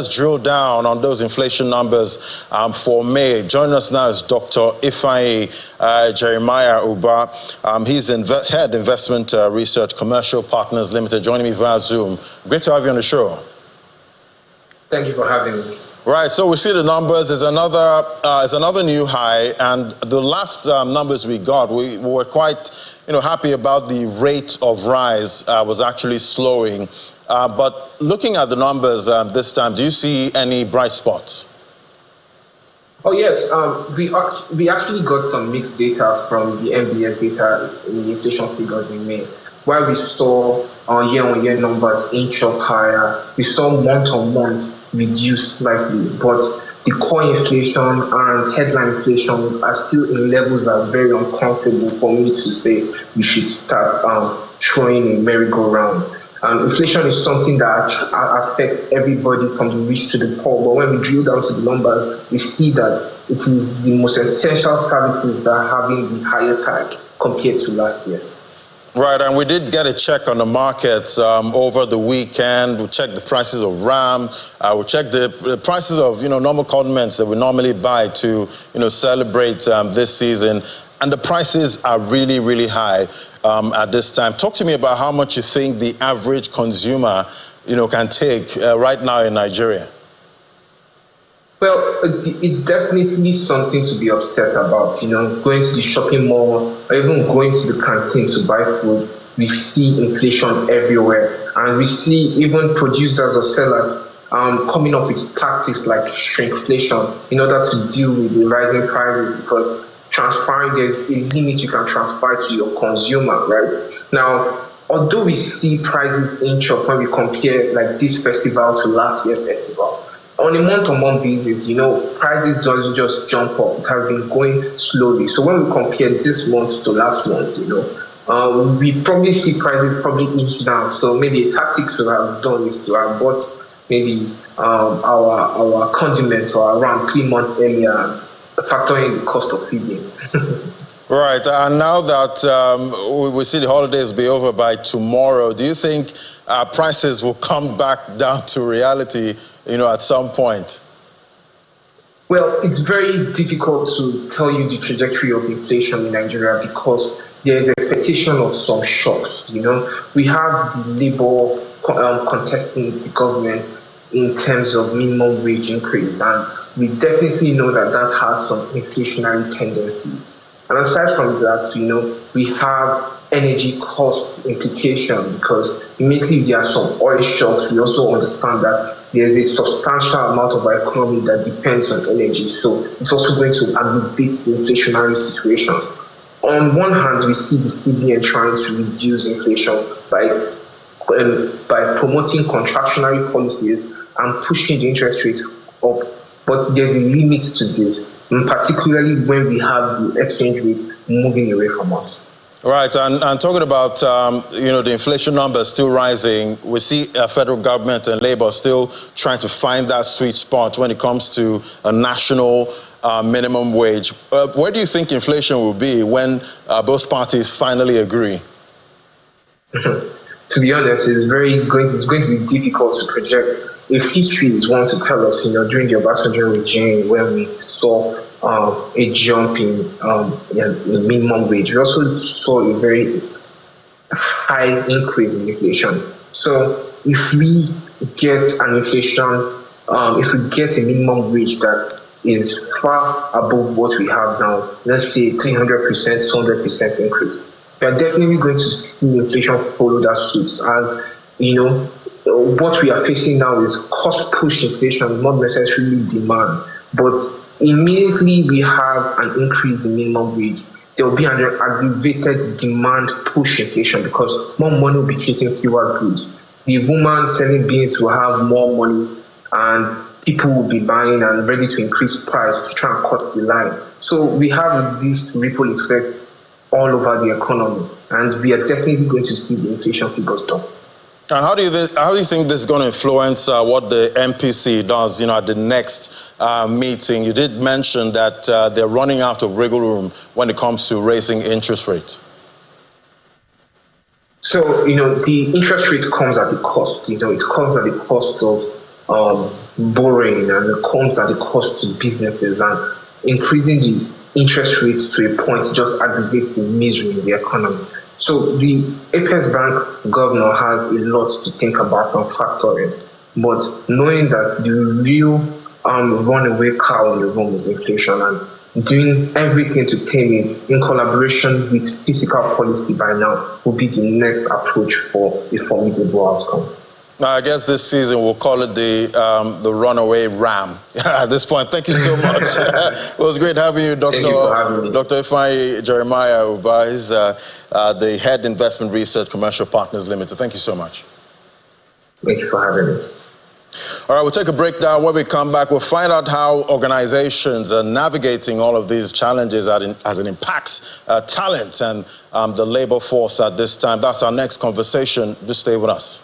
let's drill down on those inflation numbers for May. Joining us now is Dr. Ifeanyi Jeremiah Uba. He's Head Investment Research Commercial Partners Limited, joining me via Zoom. Great to have you on the show. Thank you for having me. Right, so we see the numbers. There's another new high, and the last numbers we got, we were quite, happy about the rate of rise was actually slowing. But looking at the numbers this time, do you see any bright spots? Oh yes, we actually got some mixed data from the MBS data in the inflation figures in May. While we saw year-on-year numbers inch up higher, we saw month-on-month reduce slightly, but the core inflation and headline inflation are still in levels that are very uncomfortable for me to say we should start throwing a merry-go-round. Inflation is something that affects everybody from the rich to the poor, but when we drill down to the numbers, we see that it is the most essential services that are having the highest hike compared to last year. Right, and we did get a check on the markets over the weekend. We checked the prices of RAM. We checked the prices of, normal condiments that we normally buy to, celebrate this season. And the prices are really, really high at this time. Talk to me about how much you think the average consumer, can take right now in Nigeria. Well, it's definitely something to be upset about. Going to the shopping mall or even going to the canteen to buy food, we see inflation everywhere. And we see even producers or sellers coming up with tactics like shrinkflation in order to deal with the rising prices, because there's a limit you can transfer to your consumer, right? Now, although we see prices inch up when we compare like this festival to last year's festival, on a month-on-month basis, prices don't just jump up. It has been going slowly. So when we compare this month to last month, we probably see prices probably inch down. So maybe a tactic to have done is to have bought maybe our condiments or around 3 months earlier, factoring the cost of feeding. Right, and now that we see the holidays be over by tomorrow, do you think prices will come back down to reality, at some point? Well, it's very difficult to tell you the trajectory of inflation in Nigeria because there is expectation of some shocks. We have the labor contesting the government in terms of minimum wage increase, and we definitely know that has some inflationary tendencies. And aside from that, we have energy cost implication, because immediately there are some oil shocks. We also understand that there's a substantial amount of our economy that depends on energy. So it's also going to aggravate the inflationary situation. On one hand, we see the CBN trying to reduce inflation by promoting contractionary policies and pushing the interest rates up. But there's a limit to this, and particularly when we have the exchange rate moving away from us. Right, and talking about, the inflation numbers still rising, we see federal government and Labour still trying to find that sweet spot when it comes to a national minimum wage. Where do you think inflation will be when both parties finally agree? To be honest, it's going to be difficult to project. If history is one to tell us, during the Obasanjo regime, when we saw a jump in minimum wage, we also saw a very high increase in inflation. So if we get an inflation, if we get a minimum wage that is far above what we have now, let's say 300%, 200% increase, we are definitely going to see inflation follow that suit. As what we are facing now is cost-push inflation, not necessarily demand. But immediately we have an increase in minimum wage, there will be an aggravated demand-push inflation, because more money will be chasing fewer goods. The woman selling beans will have more money, and people will be buying and ready to increase price to try and cut the line. So we have this ripple effect all over the economy, and we are definitely going to see the inflation figures down. And how do you think this is going to influence what the MPC does, at the next meeting? You did mention that they're running out of wiggle room when it comes to raising interest rates. So, the interest rate comes at a cost. It comes at the cost of borrowing, and it comes at the cost to businesses, and increasing the interest rates to a point just aggravates the misery in the economy. So the Apex Bank governor has a lot to think about and factor in. But knowing that the real runaway cow in the room is inflation, and doing everything to tame it in collaboration with fiscal policy by now will be the next approach for a formidable outcome. I guess this season we'll call it the runaway ram. At this point, thank you so much. It was great having you, Dr. Thank you for having me. Dr. Ifeanyi Jeremiah Uba is the Head Investment Research Commercial Partners Limited. Thank you so much. Thank you for having me. All right, we'll take a break now. When we come back, we'll find out how organizations are navigating all of these challenges as it impacts talent and the labor force at this time. That's our next conversation. Just stay with us.